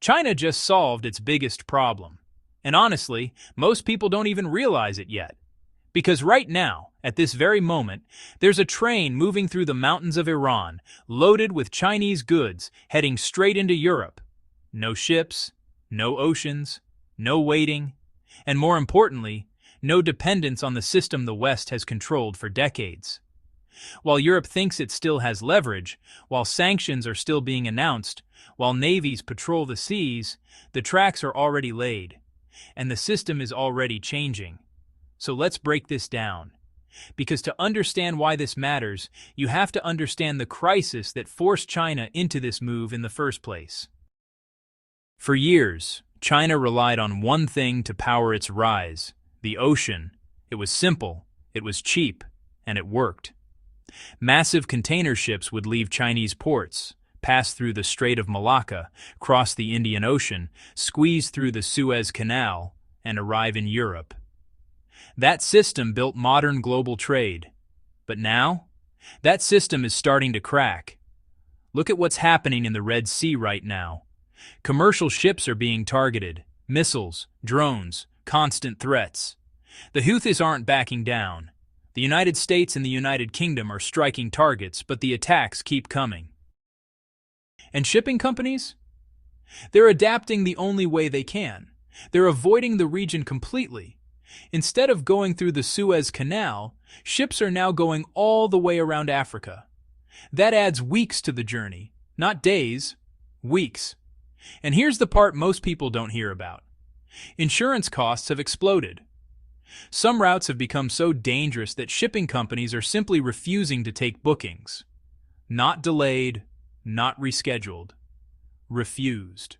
China just solved its biggest problem. And honestly, most people don't even realize it yet. Because right now, at this very moment, there's a train moving through the mountains of Iran, loaded with Chinese goods, heading straight into Europe. No ships, no oceans, no waiting, and more importantly, no dependence on the system the West has controlled for decades. While Europe thinks it still has leverage, while sanctions are still being announced, while navies patrol the seas, the tracks are already laid, and the system is already changing. So let's break this down. Because to understand why this matters, you have to understand the crisis that forced China into this move in the first place. For years, China relied on one thing to power its rise: the ocean. It was simple, it was cheap, and it worked. Massive container ships would leave Chinese ports, pass through the Strait of Malacca, cross the Indian Ocean, squeeze through the Suez Canal, and arrive in Europe. That system built modern global trade. But now, that system is starting to crack. Look at what's happening in the Red Sea right now. Commercial ships are being targeted, missiles, drones, constant threats. The Houthis aren't backing down. The United States and the United Kingdom are striking targets, but the attacks keep coming. And shipping companies? They're adapting the only way they can. They're avoiding the region completely. Instead of going through the Suez Canal, ships are now going all the way around Africa. That adds weeks to the journey, not days, weeks. And here's the part most people don't hear about. Insurance costs have exploded. Some routes have become so dangerous that shipping companies are simply refusing to take bookings. Not delayed, not rescheduled. Refused.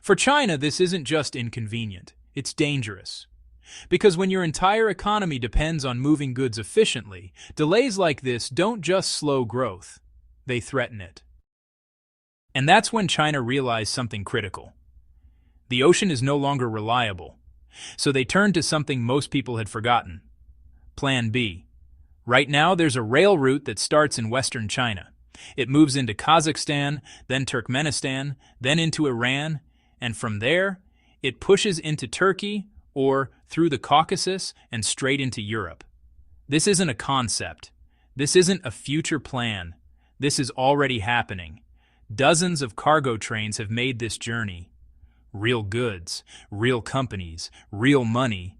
For China, this isn't just inconvenient, it's dangerous. Because when your entire economy depends on moving goods efficiently, delays like this don't just slow growth, they threaten it. And that's when China realized something critical. The ocean is no longer reliable, so they turned to something most people had forgotten: Plan B. Right now, there's a rail route that starts in western China. It moves into Kazakhstan, then Turkmenistan, then into Iran, and from there, it pushes into Turkey, or through the Caucasus and straight into Europe. This isn't a concept. This isn't a future plan. This is already happening. Dozens of cargo trains have made this journey. Real goods, real companies, real money.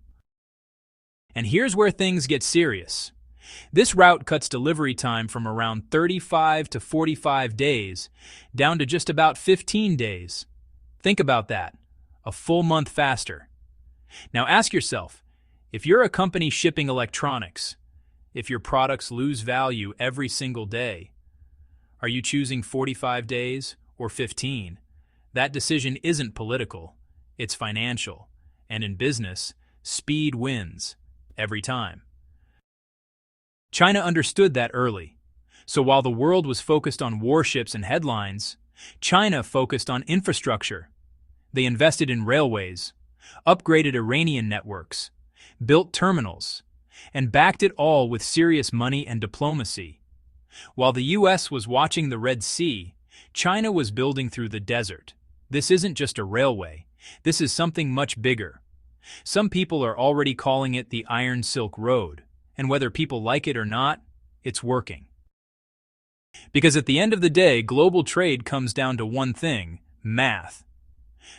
And here's where things get serious. This route cuts delivery time from around 35 to 45 days down to just about 15 days. Think about that. A full month faster. Now ask yourself, if you're a company shipping electronics, if your products lose value every single day, are you choosing 45 days or 15? That decision isn't political, it's financial. And in business, speed wins every time. China understood that early. So while the world was focused on warships and headlines, China focused on infrastructure. They invested in railways, upgraded Iranian networks, built terminals, and backed it all with serious money and diplomacy. While the US was watching the Red Sea, China was building through the desert. This isn't just a railway. This is something much bigger. Some people are already calling it the Iron Silk Road, and whether people like it or not, it's working. Because at the end of the day, global trade comes down to one thing: math.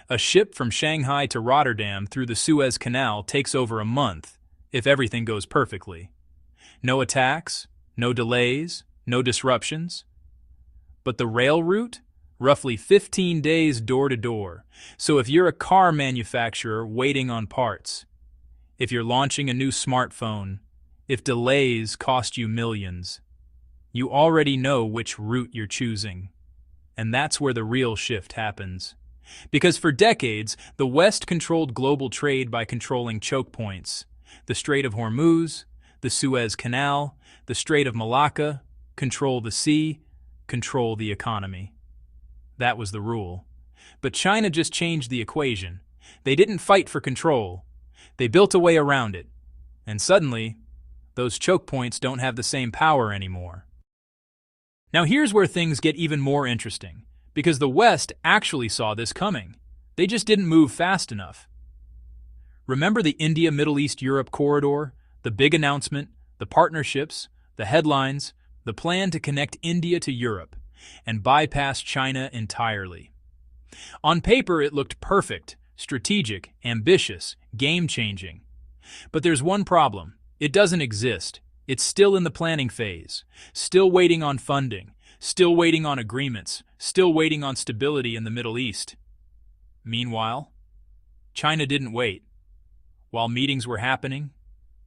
A ship from Shanghai to Rotterdam through the Suez Canal takes over a month, if everything goes perfectly. No attacks, no delays, no disruptions. But the rail route? Roughly 15 days door to door. So if you're a car manufacturer waiting on parts, if you're launching a new smartphone, if delays cost you millions, you already know which route you're choosing. And that's where the real shift happens. Because for decades, the West controlled global trade by controlling choke points: the Strait of Hormuz, the Suez Canal, the Strait of Malacca. Control the sea, control the economy. That was the rule. But China just changed the equation. They didn't fight for control. They built a way around it. And suddenly, those choke points don't have the same power anymore. Now here's where things get even more interesting, because the West actually saw this coming. They just didn't move fast enough. Remember the India-Middle East-Europe corridor? The big announcement, the partnerships, the headlines, the plan to connect India to Europe and bypass China entirely. On paper, it looked perfect, strategic, ambitious, game-changing. But there's one problem. It doesn't exist. It's still in the planning phase, still waiting on funding, still waiting on agreements, still waiting on stability in the Middle East. Meanwhile, China didn't wait. While meetings were happening,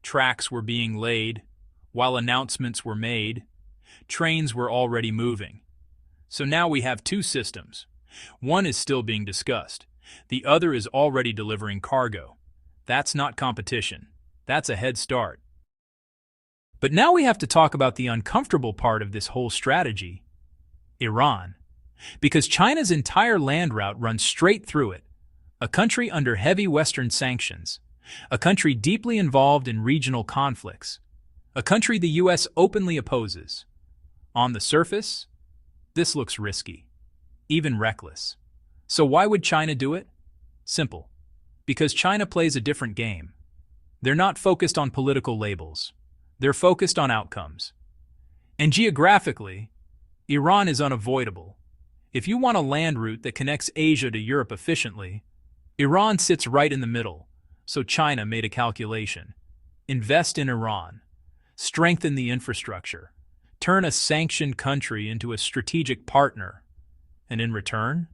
tracks were being laid, while announcements were made, trains were already moving. So now we have two systems. One is still being discussed. The other is already delivering cargo. That's not competition. That's a head start. But now we have to talk about the uncomfortable part of this whole strategy, Iran. Because China's entire land route runs straight through it, a country under heavy Western sanctions, a country deeply involved in regional conflicts, a country the U.S. openly opposes. On the surface, this looks risky, even reckless. So why would China do it? Simple. Because China plays a different game. They're not focused on political labels. They're focused on outcomes. And geographically, Iran is unavoidable. If you want a land route that connects Asia to Europe efficiently, Iran sits right in the middle. So China made a calculation. Invest in Iran. Strengthen the infrastructure. Turn a sanctioned country into a strategic partner. And in return,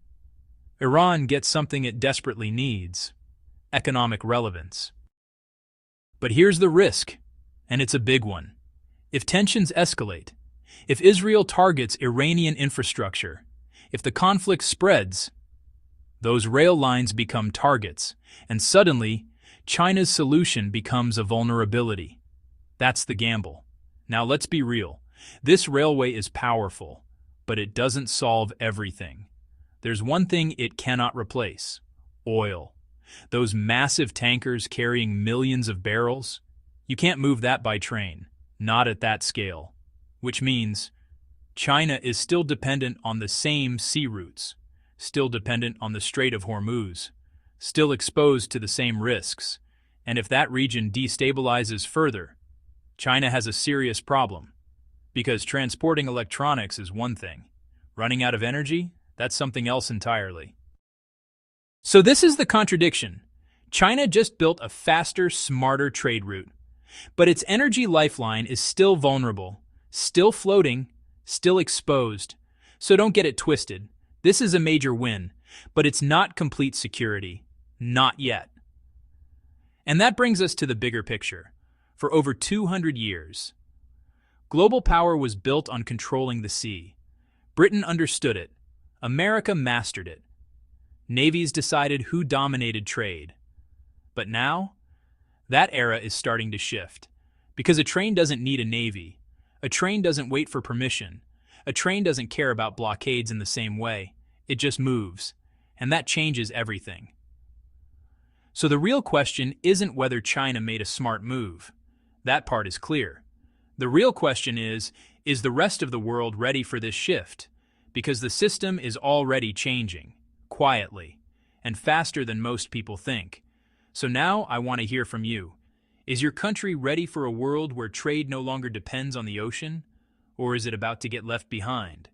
Iran gets something it desperately needs: economic relevance. But here's the risk, and it's a big one. If tensions escalate, if Israel targets Iranian infrastructure, if the conflict spreads, those rail lines become targets, and suddenly, China's solution becomes a vulnerability. That's the gamble. Now let's be real. This railway is powerful, but it doesn't solve everything. There's one thing it cannot replace: oil. Those massive tankers carrying millions of barrels, you can't move that by train, not at that scale. Which means China is still dependent on the same sea routes, still dependent on the Strait of Hormuz, still exposed to the same risks. And if that region destabilizes further, China has a serious problem. Because transporting electronics is one thing. Running out of energy, that's something else entirely. So this is the contradiction. China just built a faster, smarter trade route. But its energy lifeline is still vulnerable, still floating, still exposed. So don't get it twisted. This is a major win, but it's not complete security. Not yet. And that brings us to the bigger picture. For over 200 years, global power was built on controlling the sea. Britain understood it. America mastered it. Navies decided who dominated trade. But now, that era is starting to shift. Because a train doesn't need a navy. A train doesn't wait for permission. A train doesn't care about blockades in the same way. It just moves. And that changes everything. So the real question isn't whether China made a smart move. That part is clear. The real question is the rest of the world ready for this shift? Because the system is already changing, quietly, and faster than most people think. So now I want to hear from you. Is your country ready for a world where trade no longer depends on the ocean? Or is it about to get left behind?